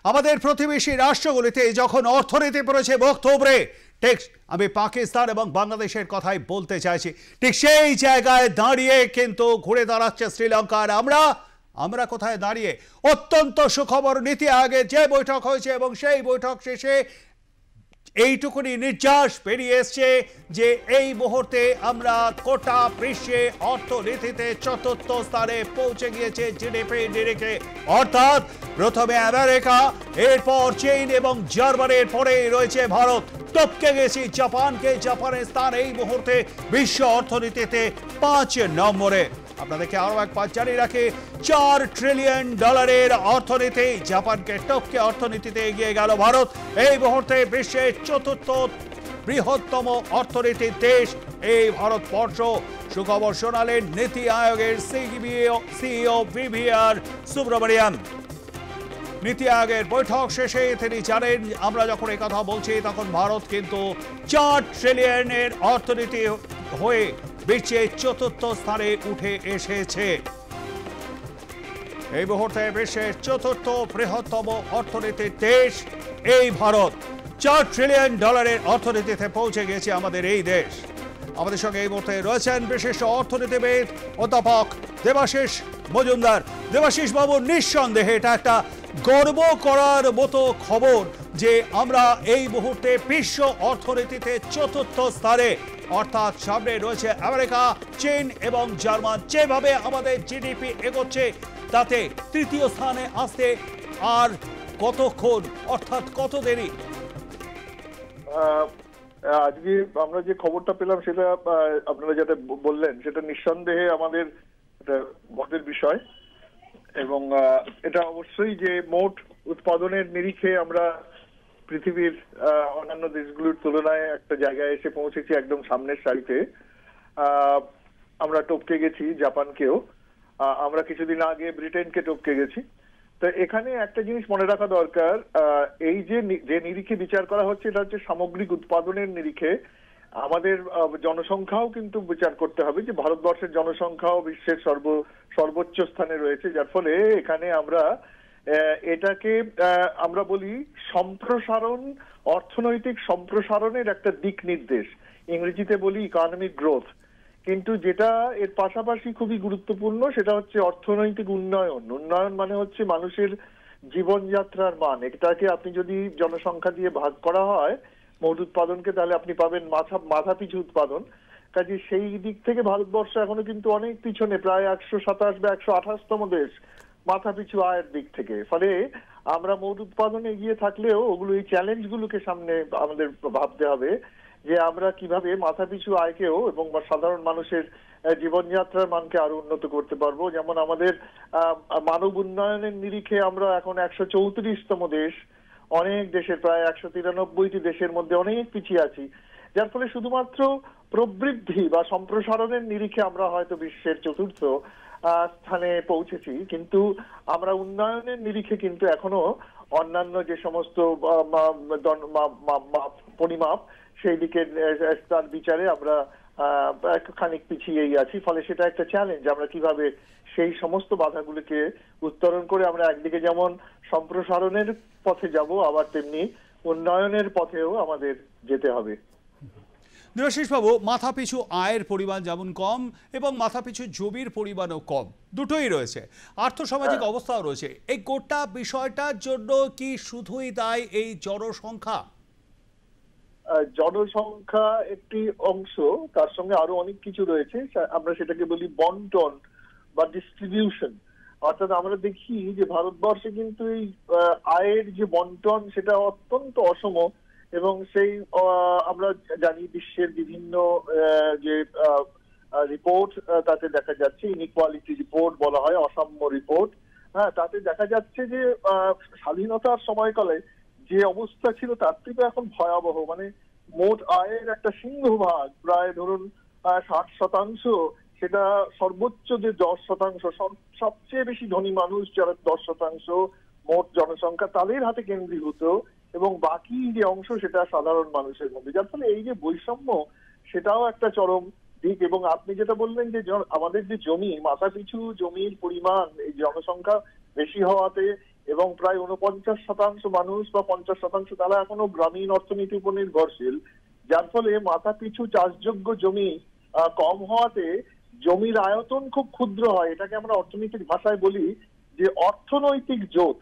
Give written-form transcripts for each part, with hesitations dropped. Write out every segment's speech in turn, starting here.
আমাদের প্রতিবেশী রাষ্ট্রগুলিতে যখন অর্থনীতি পড়েছে বক্তব্যে, ঠিক আমি পাকিস্তান এবং বাংলাদেশের কথাই বলতে চাইছি, ঠিক সেই জায়গায় দাঁড়িয়ে কিন্তু ঘুরে দাঁড়াচ্ছে শ্রীলঙ্কার। আমরা কোথায় দাঁড়িয়ে? অত্যন্ত সুখবর, নীতি আয়োগের যে বৈঠক হয়েছে এবং সেই বৈঠক শেষে এইটুকুনি নির্যাস বেরিয়ে এসছে যে এই মুহূর্তে আমরা গোটা বিশ্বে অর্থনীতিতে চতুর্থ স্থানে পৌঁছে গিয়েছে জিডিপি নিরিখে। অর্থাৎ প্রথমে আমেরিকা, এরপর চীন এবং জার্মানির পরেই রয়েছে ভারত। টপকে গেছি জাপানকে। জাপানের স্থান এই মুহূর্তে বিশ্ব অর্থনীতিতে 5 নম্বরে। আপনাদেরকে আরো একবার জানিয়ে রাখি, $4 ট্রিলিয়ন অর্থনীতি, জাপানকে টপকে অর্থনীতিতে এগিয়ে গেল ভারত। এই মুহূর্তে বিশ্বের চতুর্থ বৃহত্তম অর্থনীতির দেশ এই ভারতবর্ষ। সুখবর শোনালেন নীতি আয়োগের সিইও VVR সুব্রমণিয়ান। নীতি আয়োগের বৈঠক শেষে তিনি জানেন, আমরা যখন এই কথা বলছি তখন ভারত কিন্তু $4 ট্রিলিয়নের অর্থনীতি হয়ে বিশ্বের চতুর্থ স্থানে উঠে এসেছে। এই মুহূর্তে বিশ্বের চতুর্থ বৃহত্তম অর্থনীতির দেশ এই ভারত। $4 ট্রিলিয়ন অর্থনীতিতে পৌঁছে গেছে আমাদের এই দেশ। আমাদের সঙ্গে এই মুহূর্তে রয়েছেন বিশিষ্ট অর্থনীতিবিদ অধ্যাপক দেবাশিস মজুমদার। দেবাশিস বাবু, নিঃসন্দেহে এটা একটা গর্ব করার মতো খবর যে আমরা এই মুহূর্তে বিশ্ব অর্থনীতিতে চতুর্থ স্থানে, অর্থাৎ সামনে রয়েছে আমেরিকা, চীন এবং জার্মান। যেভাবে আমাদের জিডিপি এগোচ্ছে তাতে তৃতীয় স্থানে আসতে আর কতক্ষণ, অর্থাৎ কত দেরি? আজকে আমরা যে খবরটা পেলাম সেটা আপনারা যেটা বললেন সেটা নিঃসন্দেহে আমাদের গর্বের বিষয়, এবং এটা অবশ্যই যে মোট উৎপাদনের নিরিখে আমরা পৃথিবীর অন্যান্য দেশগুলোর তুলনায় একটা জায়গায় এসে পৌঁছেছি, একদম সামনের সারিতে। আমরা টপকে গেছি জাপানকেও, আমরা কিছুদিন আগে ব্রিটেনকে টপকে গেছি। তো এখানে একটা জিনিস মনে রাখা দরকার, এই যে নিরিখে বিচার করা হচ্ছে এটা হচ্ছে সামগ্রিক উৎপাদনের নিরিখে। আমাদের জনসংখ্যাও কিন্তু বিচার করতে হবে, যে ভারতবর্ষের জনসংখ্যাও বিশ্বের সর্বোচ্চ স্থানে রয়েছে, যার ফলে এখানে আমরা এটাকে আমরা বলি সম্প্রসারণ, অর্থনৈতিক সম্প্রসারণের একটা দিক নির্দেশ, ইংরেজিতে বলি ইকোনমিক গ্রোথ। কিন্তু যেটা এর পাশাপাশি খুবই গুরুত্বপূর্ণ সেটা হচ্ছে অর্থনৈতিক উন্নয়ন। উন্নয়ন মানে হচ্ছে মানুষের জীবনযাত্রার মান। এটাকে আপনি যদি জনসংখ্যা দিয়ে ভাগ করা হয় মোট উৎপাদনকে, তাহলে আপনি পাবেন মাথা পিছু উৎপাদন। কাজে সেই দিক থেকে ভারতবর্ষ এখনো কিন্তু অনেক পিছনে, প্রায় 127 বা 128তম দেশ মাথা পিছু আয়ের দিক থেকে। ফলে আমরা মোট উৎপাদনে এগিয়ে থাকলেও ওগুলো, এই চ্যালেঞ্জগুলোকে সামনে আমাদের ভাবতে হবে যে আমরা কিভাবে মাথা পিছু আয়কেও এবং সাধারণ মানুষের জীবনযাত্রার মানকে আরো উন্নত করতে পারবো। যেমন আমাদের মানব উন্নয়নের নিরিখে আমরা এখন 134তম দেশ, অনেক দেশের প্রায় 193টি দেশের মধ্যে অনেক পিছিয়ে আছি, যার ফলে শুধুমাত্র প্রবৃদ্ধি বা সম্প্রসারণের নিরিখে আমরা হয়তো বিশ্বের চতুর্থ স্থানে পৌঁছেছি, কিন্তু আমরা উন্নয়নের নিরিখে কিন্তু এখনো অন্যান্য যে সমস্ত পরিমাপ সেই দিকে তার বিচারে আমরা খানিক পিছিয়েই আছি। ফলে সেটা একটা চ্যালেঞ্জ, আমরা কিভাবে সেই সমস্ত বাধাগুলিকে উত্তরণ করে আমরা একদিকে যেমন সম্প্রসারণের পথে যাব, আবার তেমনি উন্নয়নের পথেও আমাদের যেতে হবে। দেবাশিস বাবু, মাথাপিছু আয়ের পরিমাণ যেমন কম এবং মাথাপিছু জমির পরিমাণও কম, দুটোই রয়েছে, আর্থসামাজিক অবস্থাও রয়েছে। এই গোটা বিষয়টার জন্য কি শুধুই দায়ী এই জনসংখ্যা? জনসংখ্যা একটি অংশ, তার সঙ্গে আরো অনেক কিছু রয়েছে। আমরা সেটাকে বলি বন্টন বা ডিস্ট্রিবিউশন। অর্থাৎ আমরা দেখি যে ভারতবর্ষে কিন্তু এই আয়ের যে বন্টন সেটা অত্যন্ত অসম, এবং সেই আমরা জানি বিশ্বের বিভিন্ন যে রিপোর্ট তাতে দেখা যাচ্ছে, ইনইকুয়ালিটি রিপোর্ট বলা হয়, অসাম্য রিপোর্ট। হ্যাঁ, তাতে দেখা যাচ্ছে যে স্বাধীনতার সময়কালে যে অবস্থা ছিল তার থেকে এখন ভয়াবহ। মানে মোট আয়ের একটা সিংহভাগ, প্রায় ধরুন 60%, সেটা সর্বোচ্চ যে 10%, সবচেয়ে বেশি ধনী মানুষ যারা 10% মোট জনসংখ্যা তাদের হাতে কেন্দ্রীভূত, এবং বাকি যে অংশ সেটা সাধারণ মানুষের মধ্যে। যার ফলে এই যে বৈষম্য সেটাও একটা চরম দিক। এবং আপনি যেটা বললেন যে আমাদের যে জমি, মাথাপিছু জমির পরিমাণ এই জনসংখ্যা বেশি হওয়াতে এবং প্রায় 49% মানুষ বা 50% তারা এখনো গ্রামীণ অর্থনীতির উপর নির্ভরশীল, যার ফলে মাথা পিছু চাষযোগ্য জমি কম হওয়াতে জমির আয়তন খুব ক্ষুদ্র হয়। এটাকে আমরা অর্থনৈতিক ভাষায় বলি যে অর্থনৈতিক জোট,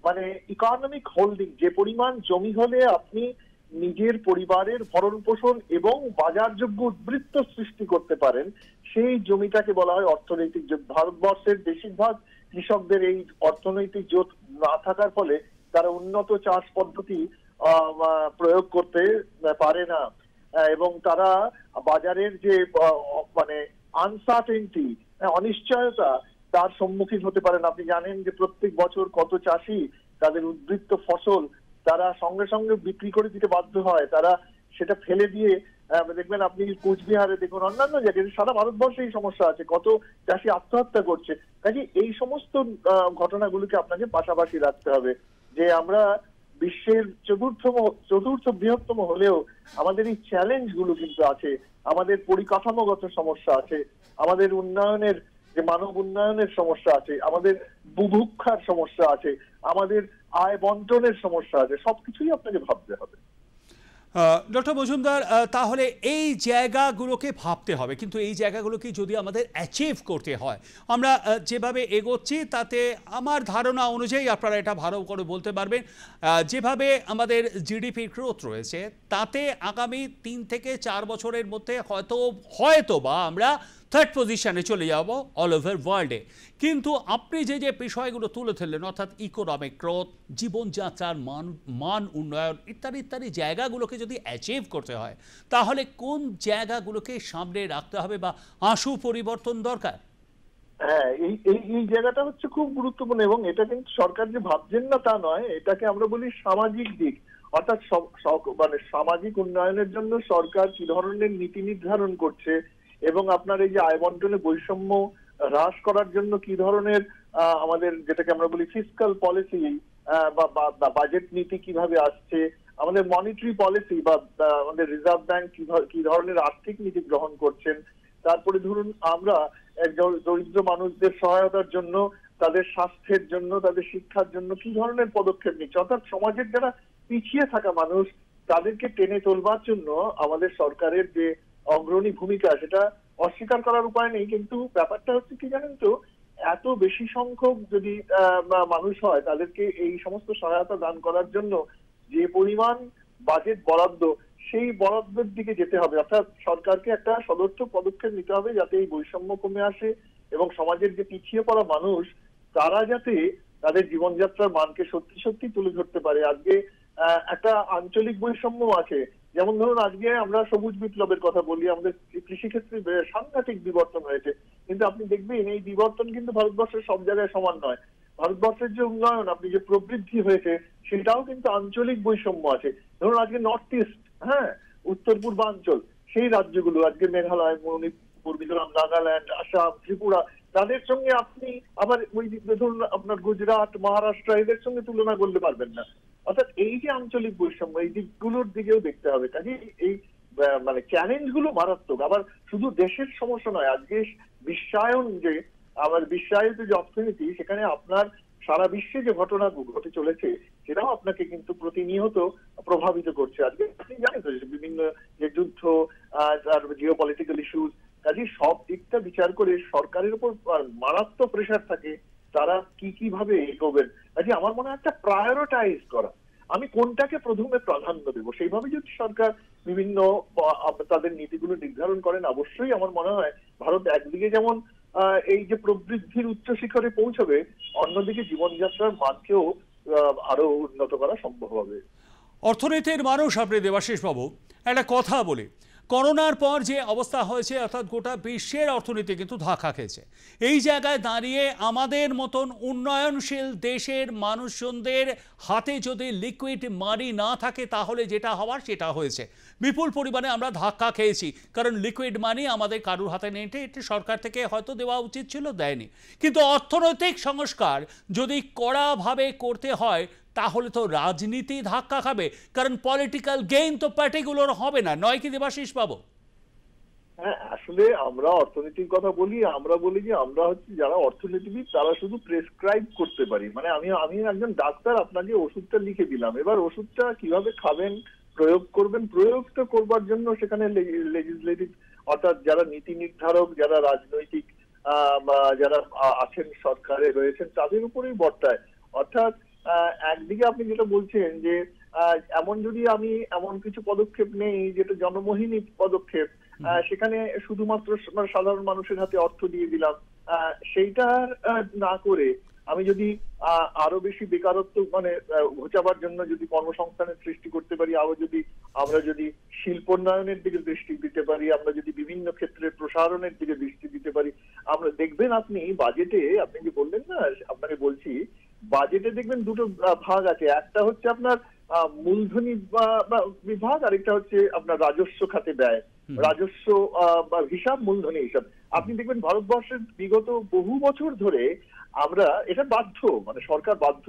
মানে ইকোনমিক হোল্ডিং। যে পরিমাণ জমি হলে আপনি নিজের পরিবারের ভরণ পোষণ এবং বাজারযোগ্য উদ্বৃত্ত সৃষ্টি করতে পারেন, সেই জমিটাকে বলা হয় অর্থনৈতিক জোট। ভারতবর্ষের বেশিরভাগ কৃষকদের এই অর্থনৈতিক জোট না থাকার ফলে তারা উন্নত চাষ পদ্ধতি প্রয়োগ করতে পারে না, এবং তারা বাজারের যে মানে আনসার্টেনটি, অনিশ্চয়তা, তার সম্মুখীন হতে পারেন। আপনি জানেন যে প্রত্যেক বছর কত চাষি তাদের উদ্বৃত্ত ফসল তারা সঙ্গে সঙ্গে বিক্রি করে দিতে বাধ্য হয়, তারা সেটা ফেলে দিয়ে দেখবেন আপনি কোচবিহারে দেখুন, অন্যান্য জায়গায়, সারা ভারতবর্ষে এই সমস্যা আছে, কত চাষি আত্মহত্যা করছে। কাজে এই সমস্ত ঘটনাগুলোকে আপনাকে পাশাপাশি রাখতে হবে যে আমরা বিশ্বের চতুর্থ বৃহত্তম হলেও আমাদের এই চ্যালেঞ্জ গুলো কিন্তু আছে, আমাদের পরিকাঠামোগত সমস্যা আছে, আমাদের উন্নয়নের যে মানব উন্নয়নের সমস্যা আছে, আমাদের বুভুক্ষার সমস্যা আছে, আমাদের আয় বন্টনের সমস্যা আছে। সবকিছুই আপনাকে ভাবতে হবে। ডক্টর মজুমদার, তাহলে এই জায়গাগুলোকে ভাবতে হবে, কিন্তু এই জায়গাগুলোকে যদি আমাদের অ্যাচিভ করতে হয়, আমরা যেভাবে এগোচ্ছি তাতে আমার ধারণা অনুযায়ী আপনারা এটা ভালো করে বলতে পারবেন, যেভাবে আমাদের জিডিপি গ্রোথ রয়েছে তাতে আগামী 3 থেকে 4 বছরের মধ্যে হয়তো বা আমরা থার্ড পজিশনে চলে যাব অল ওভার ওয়ার্ল্ডে। কিন্তু আপনি যে বিষয়গুলো তুলে ধরলেন, অর্থাৎ ইকোনমিক গ্রোথ, জীবনযাত্রার মান উন্নয়ন ইত্যাদি ইত্যাদি জায়গাগুলোকে যদি অ্যাচিভ করতে হয়, তাহলে কোন জায়গাগুলোকে সামনে রাখতে হবে বা আশু পরিবর্তন দরকার? হ্যাঁ, এই জায়গাটা হচ্ছে খুব গুরুত্বপূর্ণ, এবং এটা কিন্তু সরকার যে ভাবছেন না তা নয়, এটাকে আমরা বলি সামাজিক দিক। অর্থাৎ মানে সামাজিক উন্নয়নের জন্য সরকার কি ধরনের নীতি নির্ধারণ করছে, এবং আপনার এই যে আয় বন্টনে বৈষম্য হ্রাস করার জন্য কি ধরনের আমাদের যেটাকে আমরা বলি ফিসকাল পলিসি বা বাজেট নীতি কিভাবে আসছে, আমাদের মনিটারি পলিসি বা আমাদের রিজার্ভ ব্যাংক কি ধরনের আর্থিক নীতি গ্রহণ করছেন, তারপরে ধরুন আমরা দরিদ্র মানুষদের সহায়তার জন্য, তাদের স্বাস্থ্যের জন্য, তাদের শিক্ষার জন্য কি ধরনের পদক্ষেপ নিচ্ছে। অর্থাৎ সমাজের যারা পিছিয়ে থাকা মানুষ তাদেরকে টেনে তোলবার জন্য আমাদের সরকারের যে অগ্রণী ভূমিকা, সেটা অস্বীকার করার উপায় নেই। কিন্তু ব্যাপারটা হচ্ছে কি জানেন তো, এত বেশি সংখ্যক যদি মানুষ হয় তাদেরকে এই সমস্ত সহায়তা দান করার জন্য যে পরিমাণ বাজেট বরাদ্দ, সেই বরাদ্দের দিকে যেতে হবে। অর্থাৎ সরকারকে একটা সদর্থক পদক্ষেপ নিতে হবে যাতে এই বৈষম্য কমে আসে এবং সমাজের যে পিছিয়ে পড়া মানুষ তারা যাতে তাদের জীবনযাত্রার মানকে সত্যি সত্যি তুলে ধরতে পারে। আজকে একটা আঞ্চলিক বৈষম্য আছে, যেমন ধরুন আজকে আমরা সবুজ বিপ্লবের কথা বলি, আমাদের কৃষিক্ষেত্রে সাংঘাতিক বিবর্তন হয়েছে, কিন্তু আপনি দেখবেন এই বিবর্তন কিন্তু ভারতবর্ষের সব জায়গায় সমান নয়। ভারতবর্ষের যে উন্নয়ন, আপনি যে প্রবৃদ্ধি হয়েছে, সেটাও কিন্তু আঞ্চলিক বৈষম্য আছে। ধরুন আজকে নর্থ ইস্ট, হ্যাঁ, উত্তর পূর্বাঞ্চল, সেই রাজ্যগুলো আজকে মেঘালয়, মণিপুর, মিজোরাম, নাগাল্যান্ড, আসাম, ত্রিপুরা, তাদের সঙ্গে আপনি আবার ওই ধরুন আপনার গুজরাট, মহারাষ্ট্র, এদের সঙ্গে তুলনা করতে পারবেন না। অর্থাৎ এই যে আঞ্চলিক বৈষম্য, এই দিকগুলোর দিকেও দেখতে হবে। কাজে এই মানে চ্যালেঞ্জ গুলো মারাত্মক। আবার শুধু দেশের সমস্যা নয়, আজকে বিশ্বায়ন যে আমার বিশ্বায়িত যে অর্থনীতি, সেখানে আপনার সারা বিশ্বে যে ঘটনা ঘটে চলেছে সেটাও আপনাকে কিন্তু প্রতিনিয়ত প্রভাবিত করছে। আজকে আপনি জানেন তো বিভিন্ন যে যুদ্ধ আর জিও পলিটিক্যাল ইস্যুস, কাজে সব দিকটা বিচার করে সরকারের উপর মারাত্মক প্রেশার থাকে তারা কিভাবে এগোবেন। কাজে আমার মনে হয় একটা প্রায়োরিটাইজ করা, আমি কোনটাকে প্রথমে প্রাধান্য দেব, সেইভাবে যদি সরকার বিভিন্ন তাদের নীতিগুলো নির্ধারণ করেন, অবশ্যই আমার মনে হয় ভারত একদিকে যেমন এই যে প্রবৃদ্ধির উচ্চ শিখরে পৌঁছবে, অন্যদিকে জীবনযাত্রার মানকেও আরো উন্নত করা সম্ভব হবে। অর্থনীতির মানুষ আপনি দেবাশিস বাবু, একটা কথা বলি, করোনার পর যে অবস্থা হয়েছে, অর্থাৎ গোটা বিশ্বের অর্থনীতি কিন্তু ধাক্কা খেয়েছে। এই জায়গায় দাঁড়িয়ে আমাদের মতন উন্নয়নশীল দেশের মানুষজনদের হাতে যদি লিকুইড মানি না থাকে, তাহলে যেটা হওয়ার সেটা হয়েছে। বিপুল পরিমাণে আমরা ধাক্কা খেয়েছি, কারণ লিকুইড মানি আমাদের কারুর হাতে নেই। এটি সরকার থেকে হয়তো দেওয়া উচিত ছিল, দেয়নি। কিন্তু অর্থনৈতিক সংস্কার যদি কড়াভাবে করতে হয়, তাহলে তো রাজনীতি ধাক্কা খাবে, কারণ পলিটিক্যাল গেইন তো পার্টিগুলোর হবে না, নয় কি দেবাশিস বাবু? হ্যাঁ, আসলে আমরা অর্থনীতির কথা বলি, আমরা বলি যে আমরা হচ্ছে যারা অর্থনীতিবিদ তারা শুধু প্রেসক্রাইব করতে পারি, মানে আমি আমি একজন ডাক্তার, আপনাকে ওষুধটা লিখে দিলাম, এবার ওষুধটা কিভাবে খাবেন, প্রয়োগ করবেন, প্রয়োগটা করবার জন্য সেখানে লেজিসলেটিভ অর্থাৎ যারা নীতি নির্ধারক, যারা রাজনৈতিক বা যারা আছেন সরকারে রয়েছেন তাদের উপরেই বর্তায়। অর্থাৎ একদিকে আপনি যেটা বলছেন যে এমন যদি আমি এমন কিছু পদক্ষেপ নেই যেটা জনমোহিনী পদক্ষেপ, সেখানে শুধুমাত্র সাধারণ মানুষের হাতে অর্থ দিয়ে দিলাম, সেইটা না করে আমি যদি আরো বেশি বেকারত্ব মানে ঘোচাবার জন্য যদি কর্মসংস্থানের সৃষ্টি করতে পারি, আমরা যদি শিল্পোন্নয়নের দিকে দৃষ্টি দিতে পারি, আমরা যদি বিভিন্ন ক্ষেত্রে প্রসারণের দিকে দৃষ্টি দিতে পারি, আমরা দেখবেন আপনি বাজেটে, আপনি যে বললেন না, আপনাকে বলছি বাজেটে দেখবেন দুটো ভাগ আছে, একটা হচ্ছে আপনার মূলধনী বিভাগ, আরেকটা হচ্ছে আপনার রাজস্ব খাতে ব্যয়, রাজস্ব বা হিসাব, মূলধনী হিসাব। আপনি দেখবেন ভারতবর্ষের বিগত বহু বছর ধরে আমরা এটা বাধ্য, মানে সরকার বাধ্য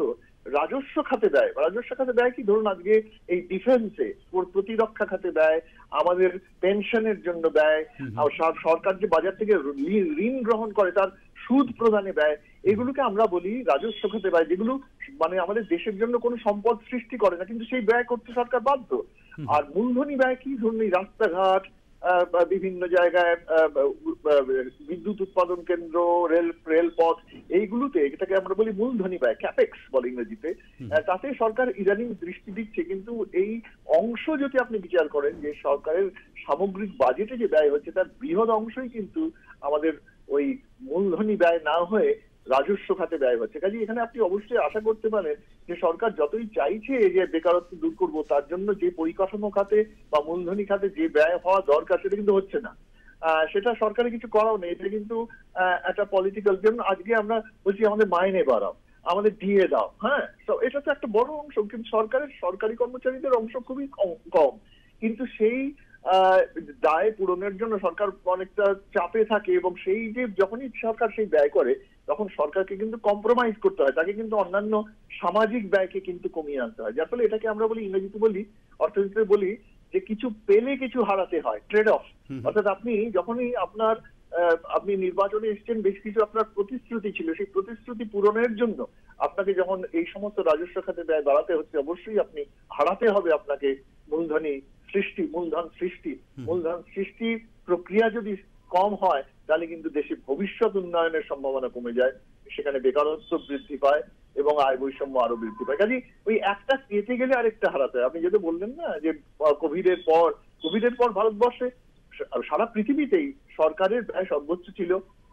রাজস্ব খাতে ব্যয়। রাজস্ব খাতে ব্যয় কি, ধরুন আজকে এই ডিফেন্সে, প্রতিরক্ষা খাতে ব্যয়, আমাদের পেনশনের জন্য ব্যয়, সরকার যে বাজার থেকে ঋণ গ্রহণ করে তার সুদ প্রদানে ব্যয়, এগুলোকে আমরা বলি রাজস্ব খাতে ব্যয়, যেগুলো মানে আমাদের দেশের জন্য কোনো সম্পদ সৃষ্টি করে না, কিন্তু সেই ব্যয় করতে সরকার বাধ্য। আর মূলধনী ব্যয় কি, ধরুন এই রাস্তাঘাট, বিভিন্ন জায়গায় বিদ্যুৎ উৎপাদন কেন্দ্র, রেলপথ, এইগুলোতে, এটাকে আমরা বলি মূলধনী ব্যয়, ক্যাপেক্স বলে ইংরেজিতে, তাতে সরকার ইদানিং দৃষ্টি দিচ্ছে। কিন্তু এই অংশ যদি আপনি বিচার করেন যে সরকারের সামগ্রিক বাজেটে যে ব্যয় হচ্ছে তার বৃহৎ অংশই কিন্তু আমাদের ওই মূলধনী ব্যয় না হয়ে রাজস্ব খাতে ব্যয় হচ্ছে। কাজে এখানে আপনি অবশ্যই আশা করতে পারেন যে সরকার যতই চাইছে যে বেকারত্ব দূর করবো, তার জন্য যে পরিকাঠামো খাতে বা মূলধনী খাতে যে ব্যয় হওয়া দরকার সেটা কিন্তু হচ্ছে না। সেটা সরকারের কিছু করাও নেই, এটা কিন্তু একটা পলিটিক্যাল। যেমন আজকে আমরা বলছি আমাদের মাইনে বাড়াও, আমাদের দিয়ে দাও, হ্যাঁ, তো এটা তো একটা বড় অংশ, কিন্তু সরকারি কর্মচারীদের অংশ খুবই কম। কিন্তু সেই দায় পূরণের জন্য সরকার অনেকটা চাপে থাকে, এবং সেই যে যখনই সরকার সেই ব্যয় করে তখন সরকারকে কিন্তু কম্প্রোমাইজ করতে হয়, তাকে কিন্তু অন্যান্য সামাজিক ব্যয়কে কিন্তু কমিয়ে আনতে হয়। যার ফলে এটাকে আমরা বলি, ইংরেজিতে বলি, অর্থনীতিতে বলি যে কিছু পেলে কিছু হারাতে হয়, ট্রেড অফ। অর্থাৎ আপনি যখনই আপনি নির্বাচনে এসেছেন, বেশ কিছু আপনার প্রতিশ্রুতি ছিল, সেই প্রতিশ্রুতি পূরণের জন্য আপনাকে যখন এই সমস্ত রাজস্ব খাতে ব্যয় বাড়াতে হচ্ছে, অবশ্যই আপনি হারাতে হবে আপনাকে মূলধন সৃষ্টি প্রক্রিয়া যদি কম হয় তাহলে কিন্তু দেশে ভবিষ্যৎ উন্নয়নের সম্ভাবনা কমে যায়, সেখানে বেকারত্ব বৃদ্ধি পায় এবং আয় বৈষম্য আরো বৃদ্ধি পায়। কাজে ওই একটা পেতে গেলে আরেকটা হারাতে হয়। আপনি যেটা বললেন না যে কোভিডের পর ভারতবর্ষে, সারা পৃথিবীতেই সরকারের ব্যয় সর্বোচ্চ ছিল,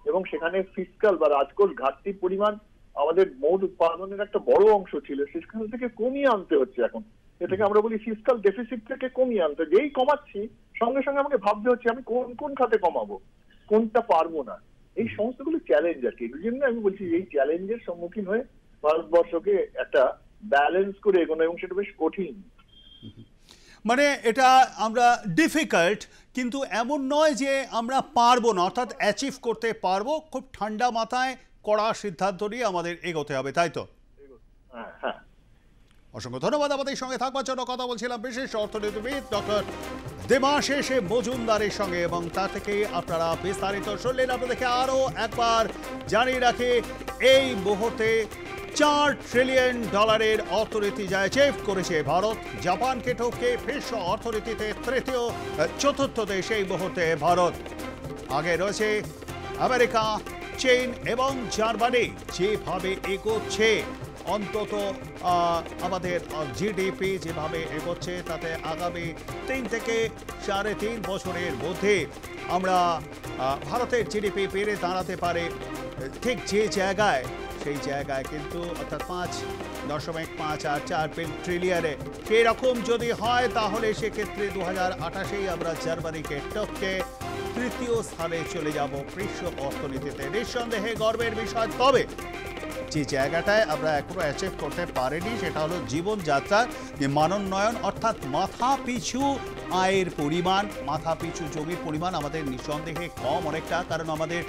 এবং সেখানে ফিসকাল বা রাজকোষ ঘাটতির পরিমাণ আমাদের মোট উৎপাদনের একটা বড় অংশ ছিল, সেখান থেকে কমিয়ে আনতে হচ্ছে এখন। এটাকে আমরা বলি ফিসকাল ডেফিসিট থেকে কমিয়ে আনতে। যেই কমাচ্ছি সঙ্গে সঙ্গে আমাকে ভাবতে হচ্ছে আমি কোন খাতে কমাবো, কোনটা পারবো না। এই সমস্তগুলো চ্যালেঞ্জ আর কি। এই জন্য আমি বলছি এই চ্যালেঞ্জের সম্মুখীন হয়ে ভারতবর্ষকে একটা ব্যালেন্স করে এগোনো, এবং সেটা বেশ কঠিন। মানে এটা আমরা ডিফিকাল্ট, কিন্তু এমন নয় যে আমরা পারবো না, অর্থাৎ অ্যাচিভ করতে পারবো। খুব ঠান্ডা মাথায় কড়া সিদ্ধান্ত নিয়ে আমাদের এগোতে হবে, তাই তো? হ্যাঁ। অসংখ্য ধন্যবাদ আমাদের সঙ্গে থাকবার জন্য। কথা বলছিলাম বিশেষ অর্থনীতিবিদ ডক্টর দেবাশিস মজুমদারের সঙ্গে, এবং তা থেকে আপনারা বিস্তারিত শুনলেন। আপনাদেরকে আরও একবার জানিয়ে রাখি, এই মুহূর্তে $4 ট্রিলিয়ন অর্থনীতি যায় চেভ করেছে ভারত। জাপানকে টপকে বিশ্ব অর্থনীতিতে চতুর্থ দেশ এই মুহূর্তে ভারত। আগে রয়েছে আমেরিকা, চীন এবং জার্মানি। যেভাবে এগোচ্ছে, অন্তত আমাদের জিডিপি যেভাবে এগোচ্ছে, তাতে আগামী 3 থেকে 3.5 বছরের মধ্যে আমরা ভারতের জিডিপি পেরে দাঁড়াতে পারে ঠিক যে জায়গায়, সেই জায়গায় কিন্তু অর্থাৎ 5.54 ট্রিলিয়নে। সেরকম যদি হয় তাহলে সেক্ষেত্রে 2028 আমরা জার্মানিকে টপকে তৃতীয় স্থানে চলে যাব বিশ্ব অর্থনীতিতে। নিঃসন্দেহে গর্বের বিষয়। তবে যে জায়গাটায় আমরা এখনো অ্যাচিভ করতে পারিনি সেটা হলো জীবনযাত্রার যে মানোন্নয়ন, অর্থাৎ মাথা পিছু আয়ের পরিমাণ, মাথা পিছু জমির পরিমাণ আমাদের নিঃসন্দেহে কম অনেকটা, কারণ আমাদের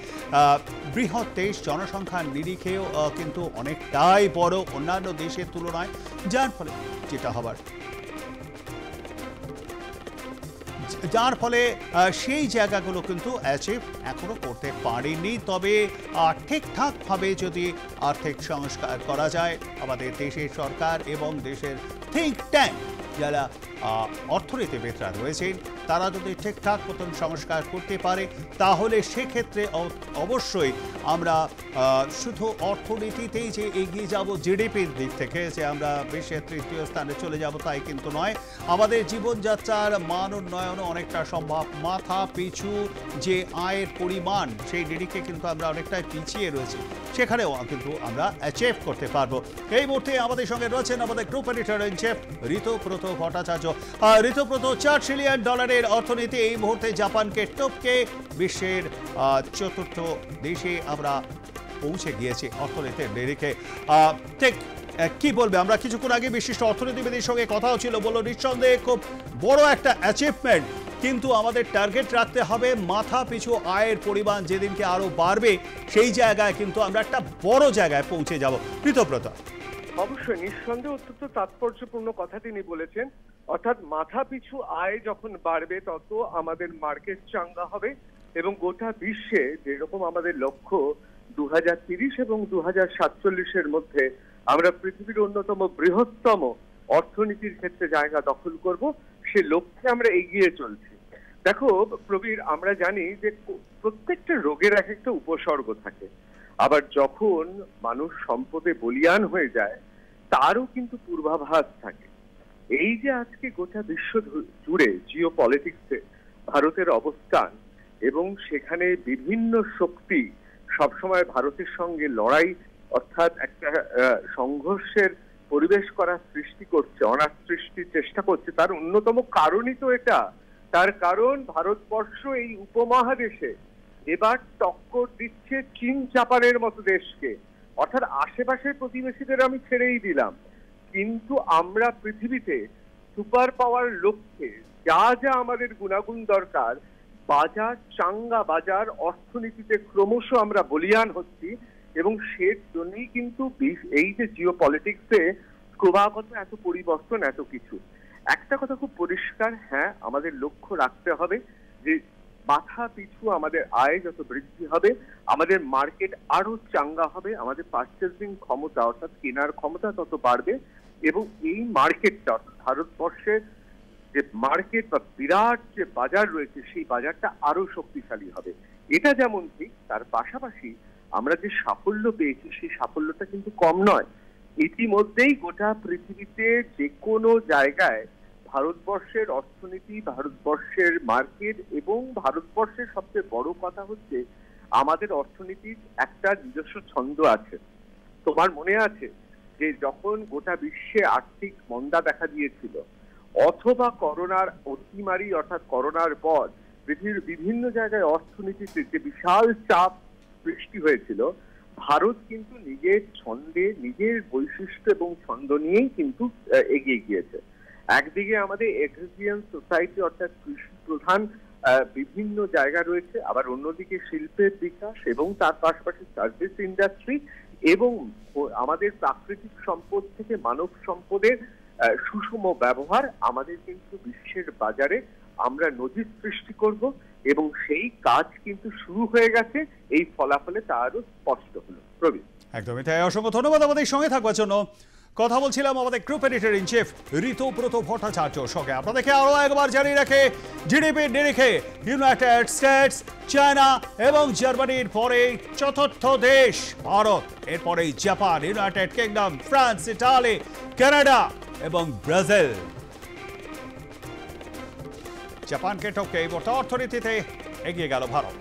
বৃহৎ দেশ, জনসংখ্যার নিরিখেও কিন্তু অনেকটাই বড় অন্যান্য দেশের তুলনায়, যার ফলে যেটা হবার যার ফলে সেই জায়গাগুলো কিন্তু অ্যাচিভ এখনো করতে পারেনি। তবে ঠিকঠাকভাবে যদি আর্থিক সংস্কার করা যায়, আমাদের দেশের সরকার এবং দেশের থিঙ্ক ট্যাঙ্ক যারা অর্থনীতিবিদরা রয়েছেন তারা যদি ঠিকঠাক মতন সংস্কার করতে পারে, তাহলে সেক্ষেত্রে অবশ্যই আমরা শুধু অর্থনীতিতেই যে এগিয়ে যাব জিডিপির দিক থেকে, যে আমরা বিশ্বের তৃতীয় স্থানে চলে যাব তাই কিন্তু নয়। আমাদের জীবনযাত্রার মান উন্নয়নও অনেকটা সম্ভব। মাথা পিছু যে আয়ের পরিমাণ, সেই নিরিখে কিন্তু আমরা অনেকটাই পিছিয়ে রয়েছি, সেখানেও কিন্তু আমরা অ্যাচিভ করতে পারবো। এই মুহূর্তে আমাদের সঙ্গে রয়েছেন আমাদের group editor in chief Ritabrata Bhattacharya. Ritabrata, $4 trillion অর্থনীতি এই মুহূর্তে জাপানকে টপকে বিশ্বের চতুর্থ দেশে আমরা পৌঁছে গিয়েছি অর্থনীতির নিরিখে। ঠিক কি বলবে? আমরা কিছুক্ষণ আগে বিশিষ্ট অর্থনীতিবিদের সঙ্গে কথা হচ্ছিল, বললো নিঃসন্দেহে খুব বড় একটা অ্যাচিভমেন্ট, কিন্তু আমাদের টার্গেট রাখতে হবে মাথা পিছু আয়ের পরিমাণ যেদিনকে আরো বাড়বে সেই জায়গায় কিন্তু আমরা একটা বড় জায়গায় পৌঁছে যাব। ঋতুব্রত, অবশ্যই নিঃসন্দেহে অত্যন্ত তাৎপর্যপূর্ণ কথা তিনি বলেছেন। অর্থাৎ মাথা পিছু আয় যখন বাড়বে তত আমাদের মার্কেট চাঙ্গা হবে এবং গোটা বিশ্বে যেরকম আমাদের লক্ষ্য 2030 এবং 2047-এর মধ্যে আমরা পৃথিবীর অন্যতম বৃহত্তম অর্থনীতির ক্ষেত্রে জায়গা দখল করব, সে লক্ষ্যে আমরা এগিয়ে চলছি। দেখো প্রবীর, আমরা জানি যে প্রত্যেকটা রোগের এক একটা উপসর্গ থাকে, আবার যখন মানুষ সম্পদে বলিয়ান হয়ে যায় তারও কিন্তু পূর্বাভাস থাকে। এই যে আজকে গোটা বিশ্ব জুড়ে জিও পলিটিক্সে ভারতের অবস্থান এবং সেখানে বিভিন্ন শক্তি সবসময় ভারতের সঙ্গে লড়াই অর্থাৎ একটা সংঘর্ষের পরিবেশ করার সৃষ্টি করছে, অনার সৃষ্টির চেষ্টা করছে, তার অন্যতম কারণই তো এটা। তার কারণ ভারতবর্ষ এই উপমহাদেশে এবার টক্কর দিচ্ছে চীন জাপানের মতো দেশকে। অর্থাৎ আশেপাশের প্রতিবেশীদের আমি ছেড়েই দিলাম, কিন্তু আমরা পৃথিবীতে সুপার পাওয়ার লক্ষ্যে যা যা আমাদের গুণাগুণ দরকার, বাজার চাঙ্গা বাজার, অর্থনীতিতে ক্রমশ আমরা বলিয়ান হচ্ছি এবং সের জন্যই কিন্তু এই যে জিও পলিটিক্সে ক্রমাগত এত পরিবর্তন, এত কিছু। একটা কথা খুব পরিষ্কার, হ্যাঁ আমাদের লক্ষ্য রাখতে হবে যে মাথা পিছু আমাদের আয় যত বৃদ্ধি হবে আমাদের মার্কেট আরো চাঙ্গা হবে, আমাদের পারচেজিং ক্ষমতা অর্থাৎ কেনার ক্ষমতা তত বাড়বে এবং এই মার্কেটটা অর্থাৎ ভারতবর্ষের যে মার্কেট বা বিরাট যে বাজার রয়েছে সেই বাজারটা আরো শক্তিশালী হবে। এটা যেমন ঠিক, তার পাশাপাশি আমরা যে সাফল্য পেয়েছি সেই সাফল্যটা কিন্তু কম নয়। ইতিমধ্যেই গোটা পৃথিবীতে যে কোনো জায়গায় ভারতবর্ষের অর্থনীতি, ভারতবর্ষের মার্কেট এবং ভারতবর্ষের সবচেয়ে বড় কথা হচ্ছে আমাদের অর্থনীতির একটা নিজস্ব ছন্দ আছে। তোমার মনে আছে যে যখন গোটা বিশ্বে আর্থিক মন্দা দেখা দিয়েছিল অথবা করোনার অতিমারি অর্থাৎ করোনার পর পৃথিবীর বিভিন্ন জায়গায় অর্থনীতিতে যে বিশাল চাপ সৃষ্টি হয়েছিল, ভারত কিন্তু নিজের ছন্দে, নিজের বৈশিষ্ট্য এবং ছন্দ নিয়েই কিন্তু এগিয়ে গিয়েছে। একদিকে আমাদের এগ্রিরিয়ান সোসাইটি অর্থাৎ কৃষি প্রধান বিভিন্ন জায়গা রয়েছে, আবার অন্যদিকে শিল্পের বিকাশ এবং তার পাশাপাশি সার্ভিস ইন্ডাস্ট্রি এবং আমাদের প্রাকৃতিক সম্পদ থেকে মানব সম্পদের সুষম ব্যবহার আমাদের কিন্তু বিশ্বের বাজারে আমরা নজির সৃষ্টি করব এবং সেই কাজ কিন্তু শুরু হয়ে গেছে। এই ফলাফলে তা আরো স্পষ্ট হলো। প্রবীণ, একদমই তাই। অসংখ্য ধন্যবাদ আমাদের সঙ্গে থাকবার জন্য। কথা বলছিলাম আমাদের group editor in chief Ritabrata ভট্টাচার্যর সঙ্গে। আপনাদেরকে আরো একবার জানিয়ে রাখে, জিডিপির নিরিখে ইউনাইটেড স্টেটস, চায়না এবং জার্মানির পরে চতুর্থ দেশ ভারত, এরপরেই Japan, United kingdom, France, Italy, Canada এবং ব্রাজিল। জাপানকে টপকে এই মুহূর্তে অর্থনীতিতে এগিয়ে গেল ভারত।